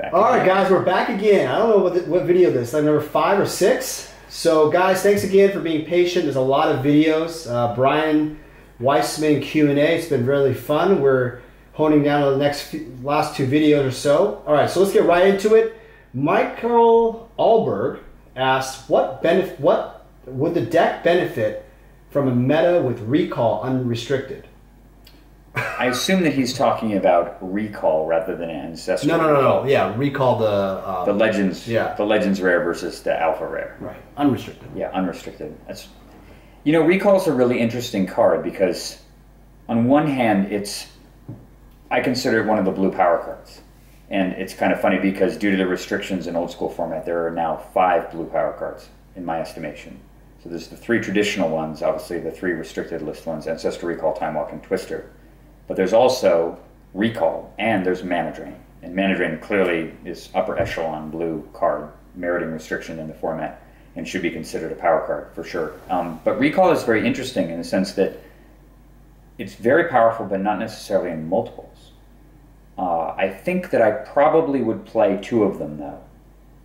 All right, guys, we're back again. I don't know what video this is, like number 5 or 6. So, guys, thanks again for being patient. There's a lot of videos. Brian Weissman Q&A. It's been really fun. We're honing down on the last 2 videos or so. All right, so let's get right into it. Michael Alberg asks, what would the deck benefit from a meta with Recall unrestricted? I assume that he's talking about Recall rather than Ancestral. No. Yeah, Recall the Legends. Yeah, the Legends rare versus the Alpha rare. Right, unrestricted. Yeah, unrestricted. That's, Recall's a really interesting card because, on one hand, I consider it one of the blue power cards, and it's kind of funny because due to the restrictions in old school format, there are now 5 blue power cards in my estimation. So there's the 3 traditional ones, obviously the 3 restricted list ones: Ancestral Recall, Time Walk, and Twister. But there's also Recall, and there's Mana Drain. And Mana Drain clearly is upper echelon blue card, meriting restriction in the format, and should be considered a power card for sure. But Recall is very interesting in the sense that it's very powerful, but not necessarily in multiples. I think that I probably would play 2 of them, though,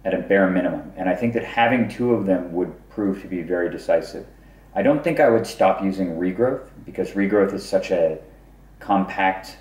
at a bare minimum. And I think that having 2 of them would prove to be very decisive. I don't think I would stop using Regrowth, because Regrowth is such a compact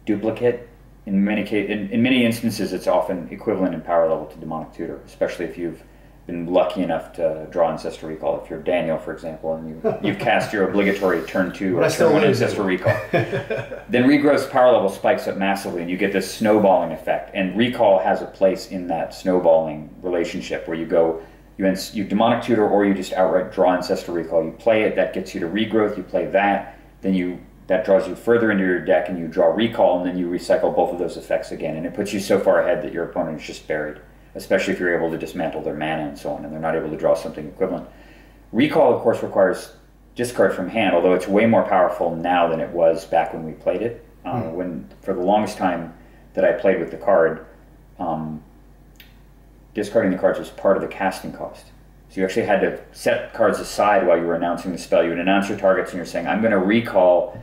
duplicate. In many instances, it's often equivalent in power level to Demonic Tutor, especially if you've been lucky enough to draw Ancestral Recall. If you're Daniel, for example, and you've cast your obligatory turn 2 or turn 1 Ancestral Recall, then Regrowth's power level spikes up massively, and you get this snowballing effect. And Recall has a place in that snowballing relationship where you Demonic Tutor, or you just outright draw Ancestral Recall. You play it, that gets you to Regrowth. You play that, then that draws you further into your deck, and you draw Recall, and then you recycle both of those effects again, and it puts you so far ahead that your opponent is just buried, especially if you're able to dismantle their mana and so on, and they're not able to draw something equivalent. Recall, of course, requires discard from hand, although it's way more powerful now than it was back when we played it. For the longest time that I played with the card, discarding the cards was part of the casting cost. So you actually had to set cards aside while you were announcing the spell. You would announce your targets, and you're saying, I'm going to recall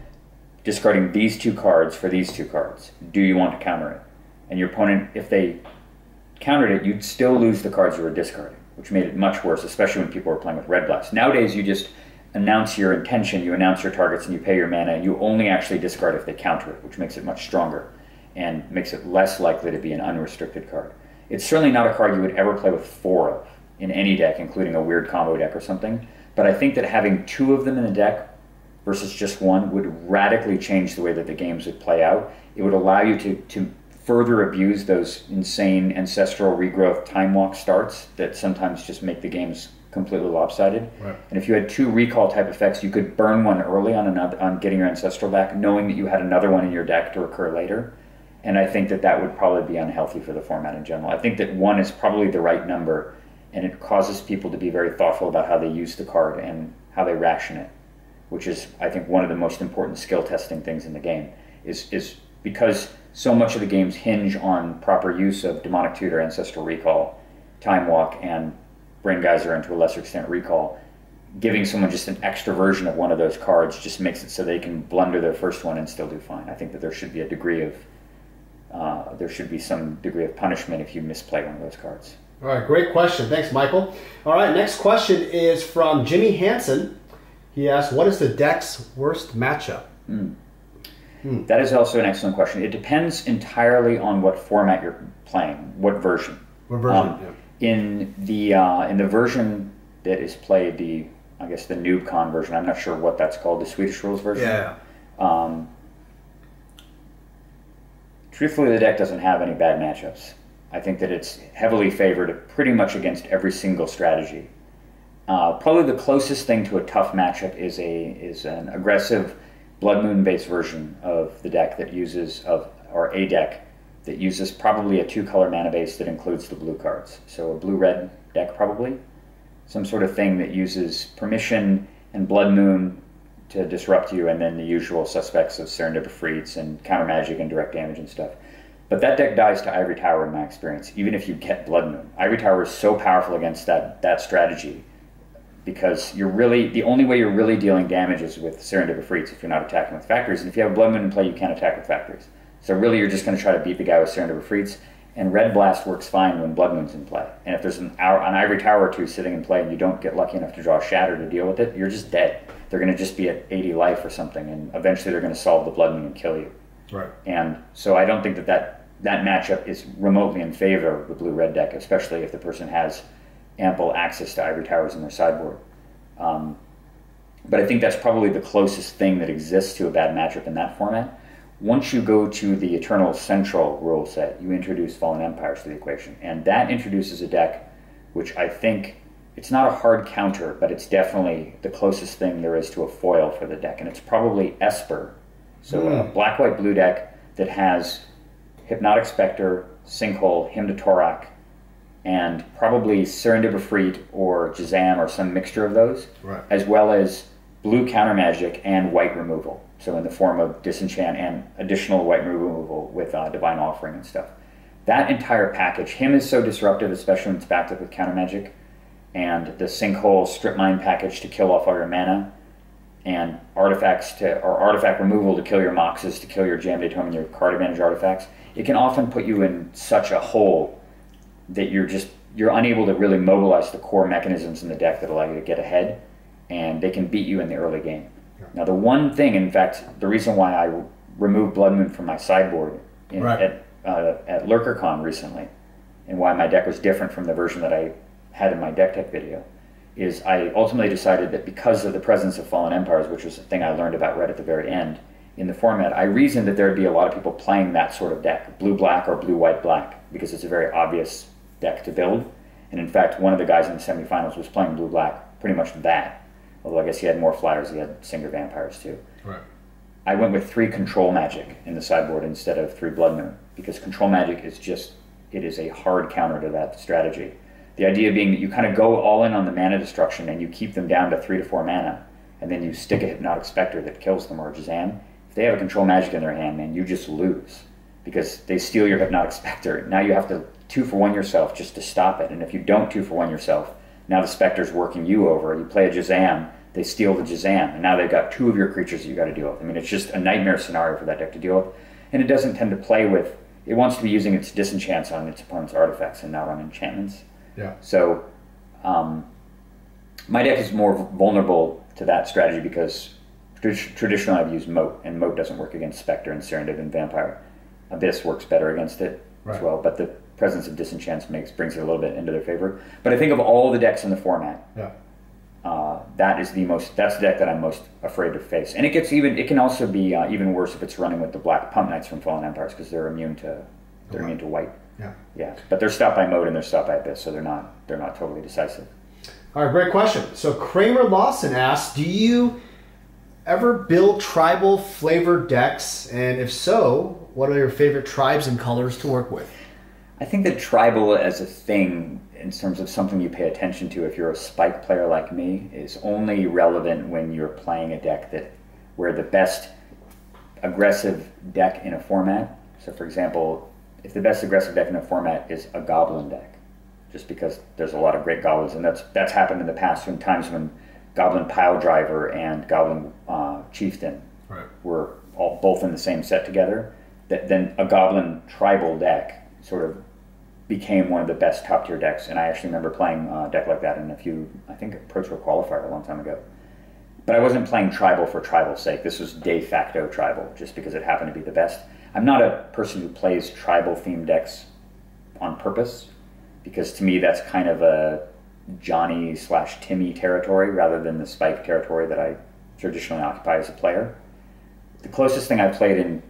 discarding these 2 cards for these 2 cards. Do you want to counter it? And your opponent, if they countered it, you'd still lose the cards you were discarding, which made it much worse, especially when people were playing with Red Blast. Nowadays, you just announce your intention, you announce your targets, and you pay your mana, and you only actually discard if they counter it, which makes it much stronger and makes it less likely to be an unrestricted card. It's certainly not a card you would ever play with 4 of in any deck, including a weird combo deck or something, but I think that having 2 of them in the deck versus just 1 would radically change the way that the games would play out. It would allow you to further abuse those insane Ancestral Regrowth Time Walk starts that sometimes just make the games completely lopsided. Right. And if you had 2 Recall type effects, you could burn one early on getting your Ancestral back, knowing that you had another one in your deck to recur later. And I think that would probably be unhealthy for the format in general. I think that 1 is probably the right number, and it causes people to be very thoughtful about how they use the card and how they ration it, which is, I think, one of the most important skill testing things in the game, is because so much of the games hinge on proper use of Demonic Tutor, Ancestral Recall, Time Walk, and Brain Geyser, and to a lesser extent Recall. Giving someone just an extra version of one of those cards just makes it so they can blunder their first one and still do fine. I think that there should be some degree of punishment if you misplay one of those cards. All right, great question. Thanks, Michael. All right, next question is from Jimmy Hansen. He asks, what is the deck's worst matchup? That is also an excellent question. It depends entirely on what format you're playing, what version. What version? In the version that is played, the NoobCon version, I'm not sure what that's called, the Swedish Rules version. Yeah. Truthfully, the deck doesn't have any bad matchups. I think that it's heavily favored pretty much against every single strategy. Probably the closest thing to a tough matchup is an aggressive Blood Moon based version of the deck that uses a deck that uses probably a 2-color mana base that includes the blue cards. So a blue-red deck probably. Some sort of thing that uses Permission and Blood Moon to disrupt you, and then the usual suspects of Serendipity and counter magic and direct damage and stuff. But that deck dies to Ivory Tower in my experience, even if you get Blood Moon. Ivory Tower is so powerful against that strategy, because the only way you're really dealing damage is with Serendipity if you're not attacking with factories. And if you have Blood Moon in play, you can't attack with factories. So really you're just going to try to beat the guy with Serendipity, And Red Blast works fine when Blood Moon's in play. And if there's an Ivory Tower or two sitting in play and you don't get lucky enough to draw a Shatter to deal with it, you're just dead. They're going to just be at 80 life or something, and eventually they're going to solve the Blood Moon and kill you. Right. And so I don't think that matchup is remotely in favor of the blue-red deck, especially if the person has ample access to Ivory Towers in their sideboard. But I think that's probably the closest thing that exists to a bad matchup in that format. Once you go to the Eternal Central rule set, you introduce Fallen Empires to the equation. And that introduces a deck which I think, it's not a hard counter, but it's definitely the closest thing there is to a foil for the deck. And it's probably Esper. So a black-white-blue deck that has Hypnotic Spectre, Sinkhole, Hymn to Torak, and probably Serendib Efreet or Jazam or some mixture of those, right, as well as blue counter magic and white removal. So in the form of Disenchant and additional white removal with Divine Offering and stuff. That entire package, Hymn is so disruptive, especially when it's backed up with counter magic, and the Sinkhole Strip Mine package to kill off all your mana, and artifact removal to kill your Moxes, to kill your Jam Day Tome and your card advantage artifacts. It can often put you in such a hole that you're unable to really mobilize the core mechanisms in the deck that allow you to get ahead, and they can beat you in the early game. Yeah. Now the one thing, in fact, the reason why I removed Blood Moon from my sideboard at LurkerCon recently, and why my deck was different from the version that I had in my deck tech video, is I ultimately decided that because of the presence of Fallen Empires, which was a thing I learned about right at the very end in the format, I reasoned that there would be a lot of people playing that sort of deck, blue-black or blue-white-black, because it's a very obvious deck to build. And in fact, one of the guys in the semifinals was playing blue-black, pretty much that. Although I guess he had more flyers, he had Singer Vampires too. Right. I went with 3 Control Magic in the sideboard instead of 3 Blood Moon, because Control Magic is it is a hard counter to that strategy. The idea being that you kind of go all in on the mana destruction and you keep them down to 3 to 4 mana, and then you stick a Hypnotic Spectre that kills them or a Jazam. If they have a Control Magic in their hand, man, you just lose, because they steal your Hypnotic Spectre. Now you have to 2-for-1 yourself just to stop it, and if you don't 2-for-1 yourself, now the Spectre's working you over. You play a Jazam, they steal the Jazam, and now they've got 2 of your creatures that you got to deal with. I mean, it's just a nightmare scenario for that deck to deal with, and it doesn't tend to play with. It wants to be using its disenchants on its opponent's artifacts and not on enchantments. Yeah. So, my deck is more vulnerable to that strategy because traditionally I've used Moat, and Moat doesn't work against Spectre and Serendib and Vampire. Abyss works better against it as well, but the presence of disenchants brings it a little bit into their favor. But I think of all the decks in the format, that's the deck that I'm most afraid to face. And it can also be even worse if it's running with the black Pump Knights from Fallen Empires, because they're immune to white. Yeah. But they're stopped by Moat and they're stopped by Abyss, so they're not totally decisive. All right, great question. So Kramer Lawson asks, do you ever build tribal flavored decks? And if so, what are your favorite tribes and colors to work with? I think that tribal as a thing, in terms of something you pay attention to if you're a spike player like me, is only relevant when you're playing a deck where the best aggressive deck in a format, so for example, if the best aggressive deck in a format is a Goblin deck, just because there's a lot of great Goblins, and that's happened in the past in times when Goblin Pile Driver and Goblin Chieftain were both in the same set together, then a Goblin tribal deck sort of became one of the best top tier decks, and I actually remember playing a deck like that in I think a Pro Tour qualifier a long time ago. But I wasn't playing tribal for tribal's sake. This was de facto tribal, just because it happened to be the best. I'm not a person who plays tribal themed decks on purpose, because to me that's kind of a Johnny/Timmy territory rather than the Spike territory that I traditionally occupy as a player. The closest thing I've played in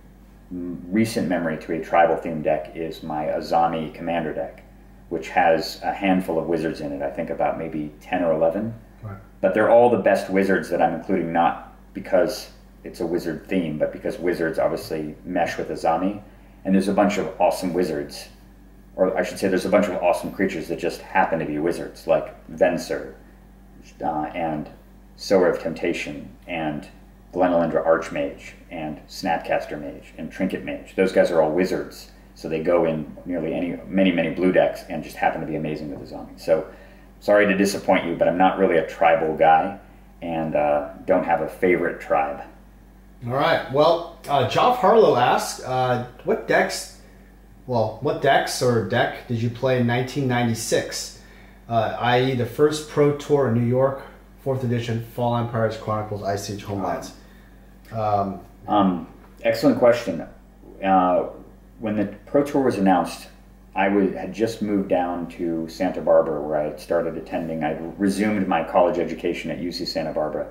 recent memory to a tribal themed deck is my Azami Commander deck, which has a handful of wizards in it. I think about maybe 10 or 11. But they're all the best wizards that I'm including, not because it's a wizard theme, but because wizards obviously mesh with Azami, and there's a bunch of awesome wizards, or I should say there's a bunch of awesome creatures that just happen to be wizards, like Venser, and Sower of Temptation, and Glenelendra Archmage, and Snapcaster Mage, and Trinket Mage. Those guys are all wizards, so they go in many blue decks and just happen to be amazing with Azami. So, sorry to disappoint you, but I'm not really a tribal guy, and don't have a favorite tribe. All right. Well, Joff Harlow asks, what decks well, what decks or deck did you play in 1996? I.e. the first Pro Tour in New York, 4th edition, Fall Empires Chronicles Ice Age Homelands. Excellent question. When the Pro Tour was announced, had just moved down to Santa Barbara, where I had started attending. I resumed my college education at UC Santa Barbara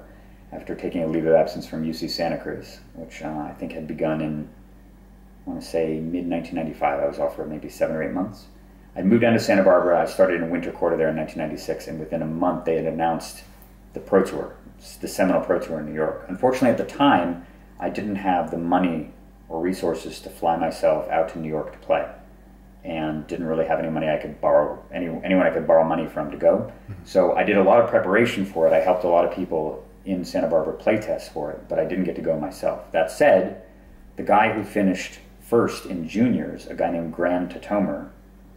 after taking a leave of absence from UC Santa Cruz, which I think had begun in, I want to say, mid-1995. I was off for maybe 7 or 8 months. I moved down to Santa Barbara. I started in winter quarter there in 1996, and within a month they had announced the Pro Tour, the seminal Pro Tour in New York. Unfortunately, at the time, I didn't have the money or resources to fly myself out to New York to play, and didn't really have any money I could borrow, anyone I could borrow money from to go. So I did a lot of preparation for it. I helped a lot of people in Santa Barbara play test for it, but I didn't get to go myself. That said, the guy who finished first in juniors, a guy named Graham Tatomer,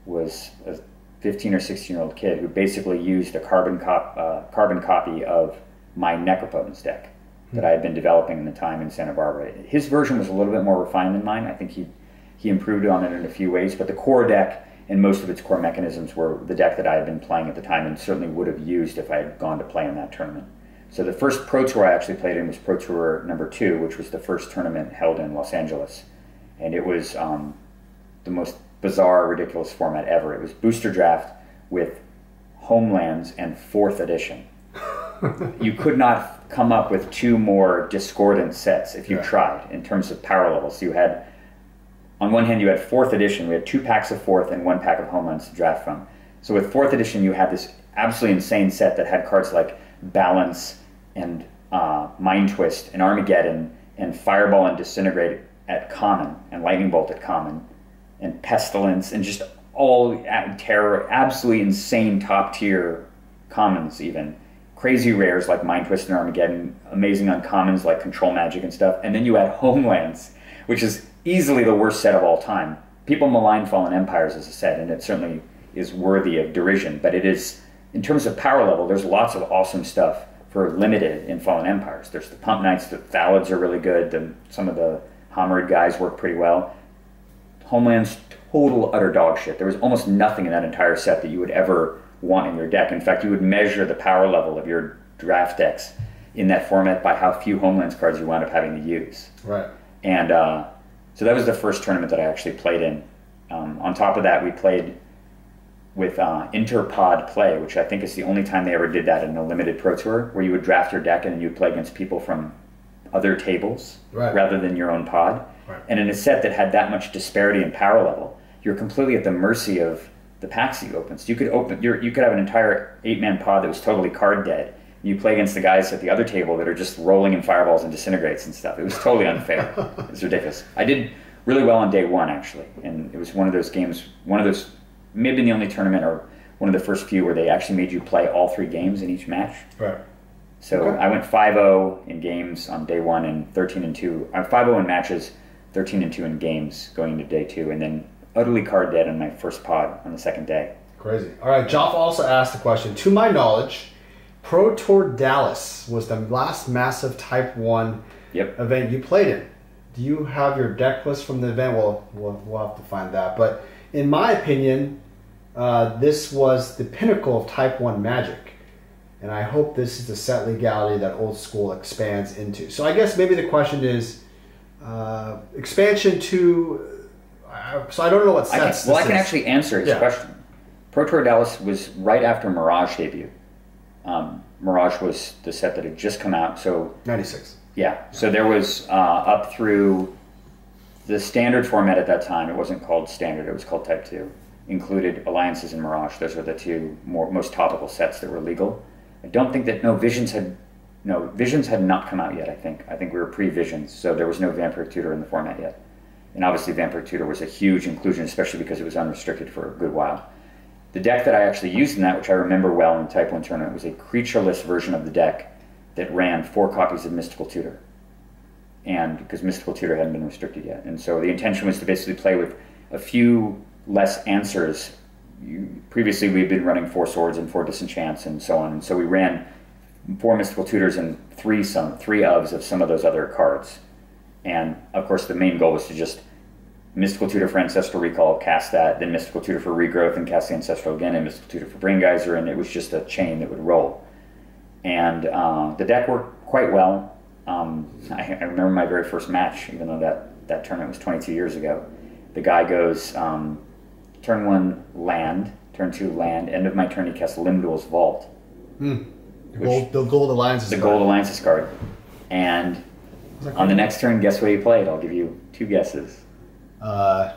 was a 15 or 16-year-old kid who basically used a carbon copy of my Necropotence deck that I had been developing in the time in Santa Barbara. His version was a little bit more refined than mine. I think he improved on it in a few ways, but the core deck and most of its core mechanisms were the deck that I had been playing at the time and certainly would have used if I had gone to play in that tournament. So the first Pro Tour I actually played in was Pro Tour number 2, which was the first tournament held in Los Angeles. And it was the most bizarre, ridiculous format ever. It was booster draft with Homelands and 4th edition. You could not come up with 2 more discordant sets if you tried in terms of power levels. So you had, on one hand, you had 4th edition. We had 2 packs of 4th and 1 pack of Homelands to draft from. So with 4th edition, you had this absolutely insane set that had cards like Balance and Mind Twist and Armageddon and Fireball and Disintegrate at common and Lightning Bolt at common and Pestilence and just all terror, absolutely insane top tier commons, even crazy rares like Mind Twist and Armageddon, amazing uncommons like Control Magic and stuff. And then you had Homelands, which is easily the worst set of all time. People malign Fallen Empires as a set, and it certainly is worthy of derision, but it is, in terms of power level, there's lots of awesome stuff for limited in Fallen Empires. There's the Pump Knights, the Thalids are really good, some of the Homerid guys work pretty well. Homeland's total utter dog shit. There was almost nothing in that entire set that you would ever want in your deck. In fact, you would measure the power level of your draft decks in that format by how few Homelands cards you wound up having to use. Right. And so that was the first tournament that I actually played in. On top of that, we played with Interpod Play, which I think is the only time they ever did that in a limited Pro Tour, where you would draft your deck and then you'd play against people from other tables rather than your own pod. Right. And in a set that had that much disparity in power level, you're completely at the mercy of the packs that you open. So you could have an entire 8-man pod that was totally card dead. You play against the guys at the other table that are just rolling in fireballs and disintegrates and stuff. It was totally unfair. It was ridiculous. I did really well on day 1, actually, and it was one of those games, maybe the only tournament or one of the first few where they actually made you play all 3 games in each match. Right. So I went 5-0 in games on day 1 and 13-2. 5-0 in matches, 13-2 in games going into day 2, and then utterly card dead on my first pod on the second day. Crazy. All right, Joff also asked the question, to my knowledge, Pro Tour Dallas was the last massive Type 1 event you played in. Do you have your deck list from the event? We'll have to find that. But in my opinion, this was the pinnacle of Type 1 Magic. And I hope this is the set legality that Old School expands into. So I guess maybe the question is, expansion to... so I don't know what sets I can actually answer his question. Pro Tour Dallas was right after Mirage debut. Mirage was the set that had just come out. So 96. Yeah. So there was up through the standard format at that time. It wasn't called standard. It was called Type 2. Included Alliances and Mirage. Those were the 2 most topical sets that were legal. I don't think that Visions had not come out yet. I think we were pre-Visions, so there was no Vampire Tutor in the format yet. And obviously Vampire Tutor was a huge inclusion, especially because it was unrestricted for a good while. The deck that I actually used in that, which I remember well in the Type 1 tournament, was a creatureless version of the deck that ran 4 copies of Mystical Tutor. And because Mystical Tutor hadn't been restricted yet. And so the intention was to basically play with a few less answers. Previously we'd been running 4 Swords and 4 Disenchants and so on. And so we ran 4 Mystical Tutors and 3 of some of those other cards. And of course the main goal was to just Mystical Tutor for Ancestral Recall, cast that, then Mystical Tutor for Regrowth, and cast the Ancestral again, and Mystical Tutor for Brain Geyser, and it was just a chain that would roll. And the deck worked quite well. I remember my very first match, even though that tournament was 22 years ago. The guy goes, turn 1 land, turn 2 land, end of my turn he casts Limdol's Vault. The Gold Alliances card. The Gold Alliances card. And on the next turn, guess what he played? I'll give you 2 guesses. Not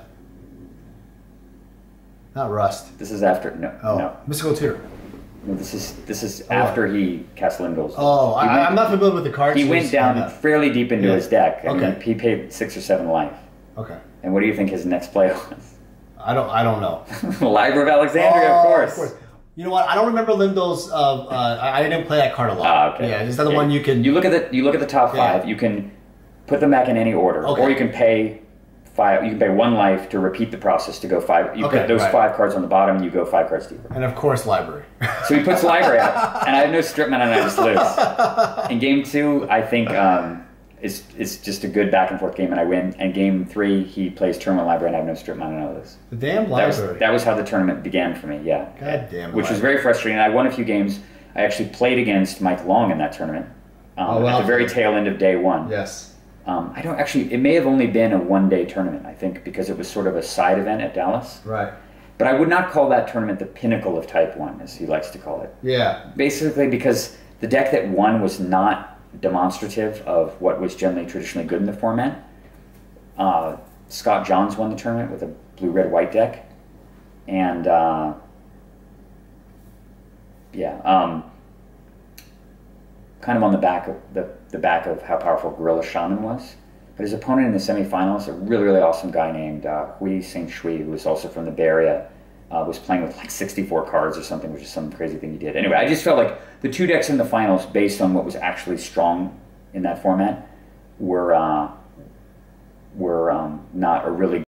Rust. This is after, no. Mystical Tutor. No, this is after he cast Limdol's. I'm not familiar with the cards. He went down fairly deep into his deck. I mean, he paid 6 or 7 life. Okay. And what do you think his next play was? I don't know. Library of Alexandria, of course. You know what? I don't remember Limdol's. I didn't play that card a lot. Okay. Yeah, is that the one you can? You look at the top 5. You can put them back in any order, or you can pay 5. You can pay 1 life to repeat the process to go 5. You put those 5 cards on the bottom, and you go 5 cards deeper. And of course, Library. So he puts Library out, and I have no strip mana, and I just lose. In game 2, I think it's just a good back and forth game, and I win. And game 3, he plays turn 1 Library, and I have no strip mana, and I lose. The damn Library. That was how the tournament began for me. Yeah. God damn. Which was very frustrating. I won a few games. I actually played against Mike Long in that tournament at the very tail end of day 1. Yes. I don't actually. It may have only been a 1-day tournament, I think, because it was sort of a side event at Dallas. Right. But I would not call that tournament the pinnacle of Type 1, as he likes to call it. Yeah. Basically, because the deck that won was not demonstrative of what was generally traditionally good in the format. Scott Johns won the tournament with a blue-red-white deck, and kind of on the back of how powerful Gorilla Shaman was. But his opponent in the semifinals, a really, really awesome guy named Hui St. Shui, who was also from the Bay Area, was playing with like 64 cards or something, which is some crazy thing he did. Anyway, I just felt like the 2 decks in the finals, based on what was actually strong in that format, were not a really